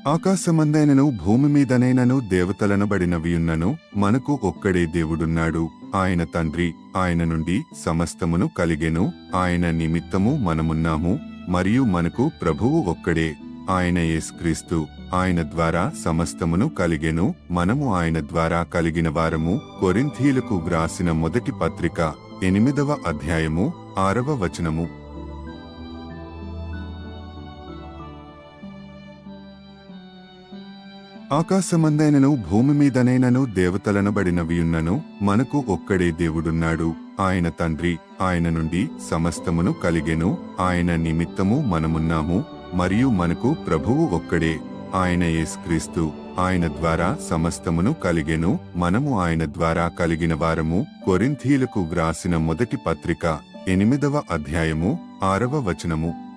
ఆకాశమందైనను భూమి మీదనైనను దేవతలనబడినవియున్నను మనకు ఒక్కడే దేవుడున్నాడు. ఆయన తండ్రి. ఆయన నుండి సమస్తమును కలిగెను. ఆయన నిమిత్తము మనమున్నాము. మరియు మనకు ప్రభువు ఒక్కడే, ఆయన యేసుక్రీస్తు. ఆయన ద్వారా సమస్తమును కలిగెను. మనము ఆయన ద్వారా కలిగిన వారము. కొరింథీయులకు వ్రాసిన మొదటి పత్రిక 8వ అధ్యాయము 6వ వచనము. ఆకాశమందైనను భూమి మీదనైనను దేవతలనబడినవియున్నను మనకు ఒక్కడే దేవుడున్నాడు. ఆయన తండ్రి. ఆయన నుండి సమస్తమును కలిగెను. ఆయన నిమిత్తము మనమున్నాము. మరియు మనకు ప్రభువు ఒక్కడే, ఆయన యేసుక్రీస్తు. ఆయన ద్వారా సమస్తమును కలిగెను. మనము ఆయన ద్వారా కలిగిన వారము. కొరింథీయులకు వ్రాసిన మొదటి పత్రిక 8వ అధ్యాయము 6వ వచనము.